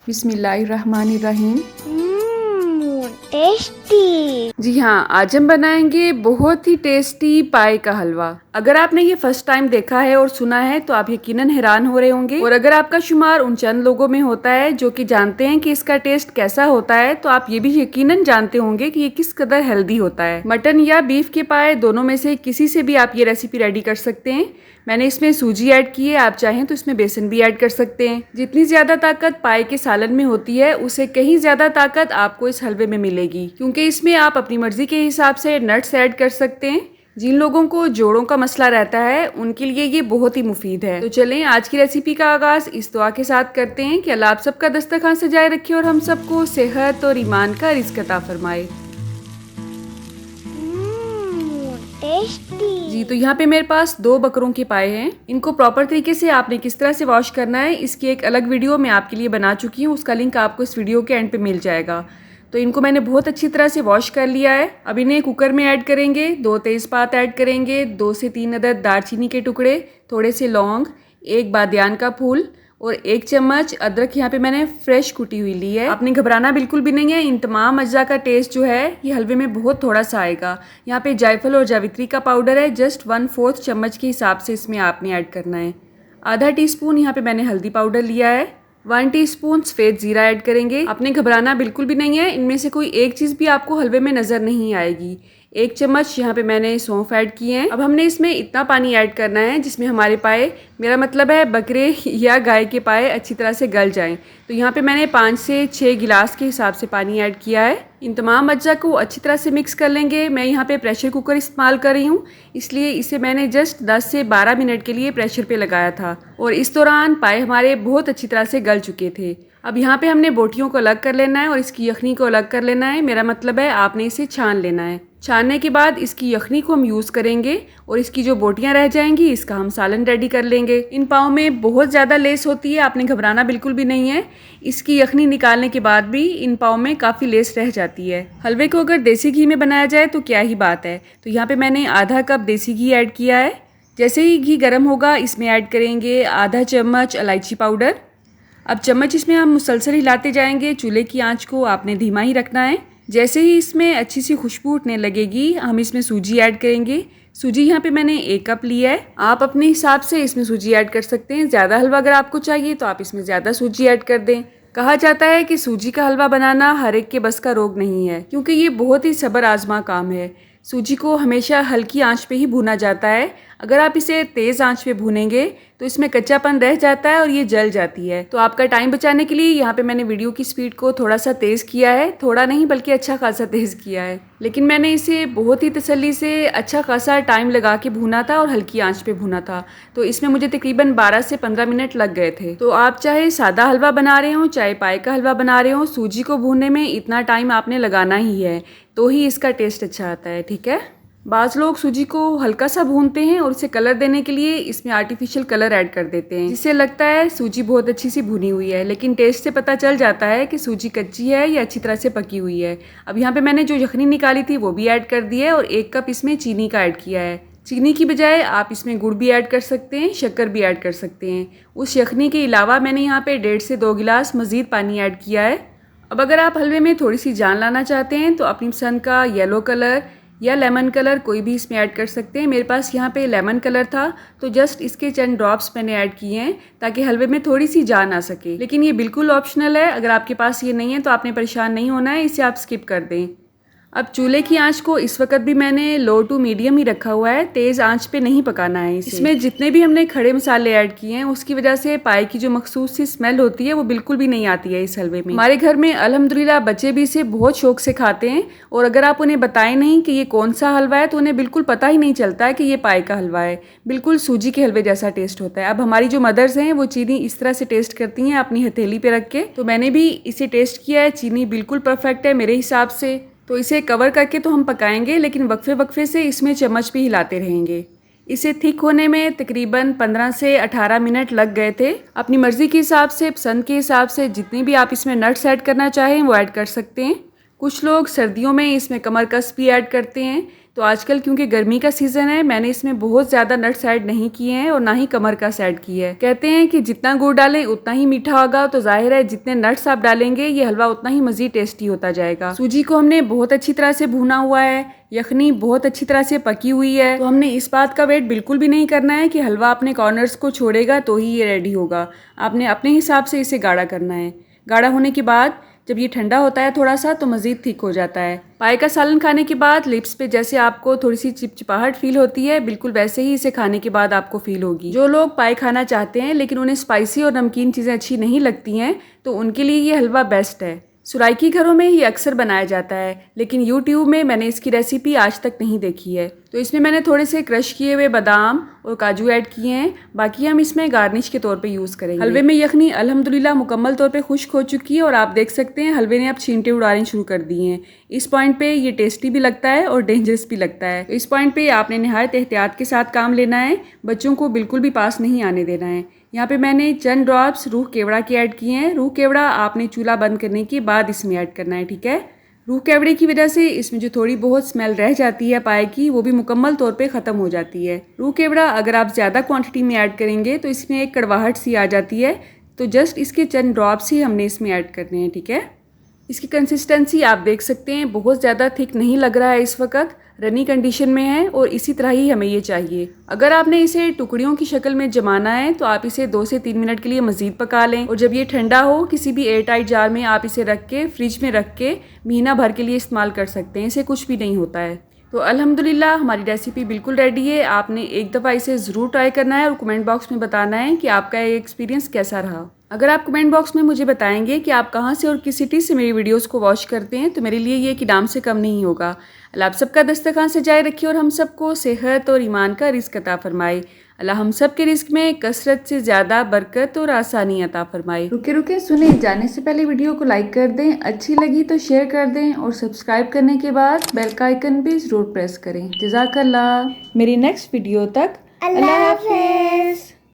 बिस्मिल्लाहिर्रहमानिर्रहीम। टेस्टी। जी हाँ, आज हम बनाएंगे बहुत ही टेस्टी पाए का हलवा। अगर आपने ये फर्स्ट टाइम देखा है और सुना है तो आप यकीनन हैरान हो रहे होंगे, और अगर आपका शुमार उन चंद लोगों में होता है जो कि जानते हैं कि इसका टेस्ट कैसा होता है, तो आप ये भी यकीनन जानते होंगे कि ये किस कदर हेल्दी होता है। मटन या बीफ के पाए दोनों में से किसी से भी आप ये रेसिपी रेडी कर सकते हैं। मैंने इसमें सूजी ऐड की है, आप चाहें तो इसमें बेसन भी ऐड कर सकते हैं। जितनी ज्यादा ताकत पाए के सालन में होती है उससे कहीं ज्यादा ताकत आपको इस हलवे में मिलेगी, क्योंकि इसमें आप अपनी मर्जी के हिसाब से नट्स ऐड कर सकते हैं। जिन लोगों को जोड़ों का मसला रहता है उनके लिए ये बहुत ही मुफीद है। तो चलें आज की रेसिपी का आगाज इस दुआ के साथ करते हैं कि अल्लाह आप सबका दस्तरखान सजाए रखे और हम सबको सेहत और ईमान का रिज़्क अता फरमाए। टेस्टी। जी, तो यहाँ पे मेरे पास 2 बकरों के पाए हैं। इनको प्रॉपर तरीके से आपने किस तरह से वॉश करना है इसकी एक अलग वीडियो मैं आपके लिए बना चुकी हूँ, उसका लिंक आपको इस वीडियो के एंड पे मिल जाएगा। तो इनको मैंने बहुत अच्छी तरह से वॉश कर लिया है। अब इन्हें कुकर में ऐड करेंगे, 2 तेज़पात ऐड करेंगे, 2 से 3 अदद दालचीनी के टुकड़े, थोड़े से लौंग, 1 बादियान का फूल और 1 चम्मच अदरक यहाँ पे मैंने फ्रेश कुटी हुई ली है। आपने घबराना बिल्कुल भी नहीं है, इन तमाम अज्जा का टेस्ट जो है ये हलवे में बहुत थोड़ा सा आएगा। यहाँ पे जायफल और जावित्री का पाउडर है, जस्ट 1/4 चम्मच के हिसाब से इसमें आपने ऐड करना है। आधा टीस्पून यहाँ पे मैंने हल्दी पाउडर लिया है, 1 टीस्पून सफ़ेद ज़ीरा ऐड करेंगे। आपने घबराना बिल्कुल भी नहीं है, इनमें से कोई एक चीज़ भी आपको हलवे में नज़र नहीं आएगी। 1 चम्मच यहाँ पे मैंने सौंफ ऐड किए हैं। अब हमने इसमें इतना पानी ऐड करना है जिसमें हमारे पाए, मेरा मतलब है बकरे या गाय के पाए, अच्छी तरह से गल जाएं। तो यहाँ पे मैंने 5 से 6 गिलास के हिसाब से पानी ऐड किया है। इन तमाम अज्जा को अच्छी तरह से मिक्स कर लेंगे। मैं यहाँ पे प्रेशर कुकर इस्तेमाल कर रही हूँ, इसलिए इसे मैंने जस्ट 10 से 12 मिनट के लिए प्रेशर पे लगाया था और इस दौरान पाए हमारे बहुत अच्छी तरह से गल चुके थे। अब यहाँ पे हमने बोटियों को अलग कर लेना है और इसकी यखनी को अलग कर लेना है। मेरा मतलब है आपने इसे छान लेना है। छानने के बाद इसकी यखनी को हम यूज़ करेंगे और इसकी जो बोटियां रह जाएंगी इसका हम सालन रेडी कर लेंगे। इन पाव में बहुत ज़्यादा लेस होती है, आपने घबराना बिल्कुल भी नहीं है। इसकी यखनी निकालने के बाद भी इन पाव में काफ़ी लेस रह जाती है। हलवे को अगर देसी घी में बनाया जाए तो क्या ही बात है। तो यहाँ पे मैंने आधा कप देसी घी ऐड किया है। जैसे ही घी गर्म होगा इसमें ऐड करेंगे आधा चम्मच इलायची पाउडर। अब चम्मच इसमें हम मुसलसल हिलाते जाएंगे। चूल्हे की आंच को आपने धीमा ही रखना है। जैसे ही इसमें अच्छी सी खुशबू उठने लगेगी हम इसमें सूजी ऐड करेंगे। सूजी यहाँ पे मैंने 1 कप लिया है, आप अपने हिसाब से इसमें सूजी ऐड कर सकते हैं। ज़्यादा हलवा अगर आपको चाहिए तो आप इसमें ज़्यादा सूजी ऐड कर दें। कहा जाता है कि सूजी का हलवा बनाना हर एक के बस का रोग नहीं है, क्योंकि ये बहुत ही सब्र आजमा काम है। सूजी को हमेशा हल्की आंच पे ही भूना जाता है। अगर आप इसे तेज़ आंच पे भूनेंगे तो इसमें कच्चापन रह जाता है और ये जल जाती है। तो आपका टाइम बचाने के लिए यहाँ पे मैंने वीडियो की स्पीड को थोड़ा सा तेज़ किया है, थोड़ा नहीं बल्कि अच्छा खासा तेज़ किया है। लेकिन मैंने इसे बहुत ही तसल्ली से अच्छा खासा टाइम लगा के भूना था और हल्की आंच पे भूना था, तो इसमें मुझे तकरीबन 12 से 15 मिनट लग गए थे। तो आप चाहे सादा हलवा बना रहे हो चाहे पाए का हलवा बना रहे हो, सूजी को भूनने में इतना टाइम आपने लगाना ही है, तो ही इसका टेस्ट अच्छा आता है। ठीक है, बाज़ लोग सूजी को हल्का सा भूनते हैं और इसे कलर देने के लिए इसमें आर्टिफिशियल कलर ऐड कर देते हैं, जिससे लगता है सूजी बहुत अच्छी सी भुनी हुई है, लेकिन टेस्ट से पता चल जाता है कि सूजी कच्ची है या अच्छी तरह से पकी हुई है। अब यहाँ पे मैंने जो यखनी निकाली थी वो भी ऐड कर दी है और 1 कप इसमें चीनी का ऐड किया है। चीनी की बजाय आप इसमें गुड़ भी ऐड कर सकते हैं, शक्कर भी ऐड कर सकते हैं। उस यखनी के अलावा मैंने यहाँ पे 1.5 से 2 गिलास मज़ीद पानी ऐड किया है। अब अगर आप हलवे में थोड़ी सी जान लाना चाहते हैं तो अपनी पसंद का येलो कलर या लेमन कलर कोई भी इसमें ऐड कर सकते हैं। मेरे पास यहाँ पे लेमन कलर था तो जस्ट इसके चंद ड्रॉप्स मैंने ऐड किए हैं ताकि हलवे में थोड़ी सी जान आ सके, लेकिन ये बिल्कुल ऑप्शनल है। अगर आपके पास ये नहीं है तो आपने परेशान नहीं होना है, इसे आप स्किप कर दें। अब चूल्हे की आंच को इस वक्त भी मैंने लो टू मीडियम ही रखा हुआ है, तेज़ आंच पे नहीं पकाना है इसे। इसमें जितने भी हमने खड़े मसाले ऐड किए हैं उसकी वजह से पाए की जो मखसूस सी स्मेल होती है वो बिल्कुल भी नहीं आती है इस हलवे में। हमारे घर में अल्हम्दुलिल्लाह बच्चे भी इसे बहुत शौक से खाते हैं, और अगर आप उन्हें बताएं नहीं कि ये कौन सा हलवा है तो उन्हें बिल्कुल पता ही नहीं चलता है कि ये पाए का हलवा है। बिल्कुल सूजी के हलवे जैसा टेस्ट होता है। अब हमारी जो मदर्स हैं वो चीनी इस तरह से टेस्ट करती हैं अपनी हथेली पे रख के, तो मैंने भी इसे टेस्ट किया है। चीनी बिल्कुल परफेक्ट है मेरे हिसाब से। तो इसे कवर करके तो हम पकाएंगे, लेकिन वक्फे वक्फे से इसमें चम्मच भी हिलाते रहेंगे। इसे थिक होने में तकरीबन 15 से 18 मिनट लग गए थे। अपनी मर्ज़ी के हिसाब से, पसंद के हिसाब से जितनी भी आप इसमें नट्स ऐड करना चाहें वो ऐड कर सकते हैं। कुछ लोग सर्दियों में इसमें कमर कस भी ऐड करते हैं, तो आजकल क्योंकि गर्मी का सीज़न है, मैंने इसमें बहुत ज़्यादा नट्स ऐड नहीं किए हैं और ना ही कमर का ऐड किया है। कहते हैं कि जितना गुड़ डालें उतना ही मीठा होगा, तो जाहिर है जितने नट्स आप डालेंगे ये हलवा उतना ही मज़ीद टेस्टी होता जाएगा। सूजी को हमने बहुत अच्छी तरह से भुना हुआ है, यखनी बहुत अच्छी तरह से पकी हुई है, तो हमने इस बात का वेट बिल्कुल भी नहीं करना है कि हलवा अपने कॉर्नर्स को छोड़ेगा तो ही ये रेडी होगा। आपने अपने हिसाब से इसे गाढ़ा करना है। गाढ़ा होने के बाद जब ये ठंडा होता है थोड़ा सा, तो मज़ीद थिक हो जाता है। पाए का सालन खाने के बाद लिप्स पे जैसे आपको थोड़ी सी चिपचिपाहट फील होती है, बिल्कुल वैसे ही इसे खाने के बाद आपको फील होगी। जो लोग पाए खाना चाहते हैं लेकिन उन्हें स्पाइसी और नमकीन चीज़ें अच्छी नहीं लगती हैं, तो उनके लिए ये हलवा बेस्ट है। सुराइकी घरों में ये अक्सर बनाया जाता है, लेकिन यूट्यूब में मैंने इसकी रेसिपी आज तक नहीं देखी है। तो इसमें मैंने थोड़े से क्रश किए हुए बादाम और काजू ऐड किए हैं, बाकी हम इसमें गार्निश के तौर पे यूज़ करेंगे। हलवे में यखनी अल्हम्दुलिल्लाह मुकम्मल तौर पे खुश्क हो चुकी है और आप देख सकते हैं हलवे ने अब छींटे उड़ाने शुरू कर दिए हैं। इस पॉइंट पे ये टेस्टी भी लगता है और डेंजरस भी लगता है। तो इस पॉइंट पे आपने नहायत एहतियात के साथ काम लेना है, बच्चों को बिल्कुल भी पास नहीं आने देना है। यहाँ पे मैंने चंद ड्रॉप्स रूह केवड़ा के ऐड किए हैं। रूह केवड़ा आपने चूल्हा बंद करने के बाद इसमें ऐड करना है, ठीक है। रूह केवड़े की वजह से इसमें जो थोड़ी बहुत स्मेल रह जाती है पाए की, वो भी मुकम्मल तौर पे ख़त्म हो जाती है। रूह केवड़ा अगर आप ज़्यादा क्वांटिटी में ऐड करेंगे तो इसमें एक कड़वाहट सी आ जाती है, तो जस्ट इसके चंद ड्रॉप्स ही हमने इसमें ऐड करने हैं, ठीक है। इसकी कंसिस्टेंसी आप देख सकते हैं, बहुत ज़्यादा थिक नहीं लग रहा है, इस वक्त रनी कंडीशन में है और इसी तरह ही हमें ये चाहिए। अगर आपने इसे टुकड़ियों की शक्ल में जमाना है तो आप इसे 2 से 3 मिनट के लिए मज़ीद पका लें, और जब ये ठंडा हो किसी भी एयर टाइट जार में आप इसे रख के फ्रिज में रख के महीना भर के लिए इस्तेमाल कर सकते हैं, इसे कुछ भी नहीं होता है। तो अल्हम्दुलिल्लाह हमारी रेसिपी बिल्कुल रेडी है। आपने एक दफ़ा इसे ज़रूर ट्राई करना है और कमेंट बॉक्स में बताना है कि आपका ये एक्सपीरियंस कैसा रहा। अगर आप कमेंट बॉक्स में मुझे बताएंगे कि आप कहाँ से और किस सिटी से मेरी वीडियोस को वॉच करते हैं, तो मेरे लिए ये इनाम से कम नहीं होगा। अल्लाह आप सबका दस्तरखान सजाए रखे और हम सबको सेहत और ईमान का रिज़्क अता फरमाए। अल्लाह हम सब के रिस्क में कसरत से ज़्यादा बरकत और आसानी अता फरमाए। रुके रुके सुने, जाने से पहले वीडियो को लाइक कर दें, अच्छी लगी तो शेयर कर दें और सब्सक्राइब करने के बाद बेल का आइकन भी ज़रूर प्रेस करें। जज़ाकल्लाह। मेरी नेक्स्ट वीडियो तक अल्लाह हाफ़िज़।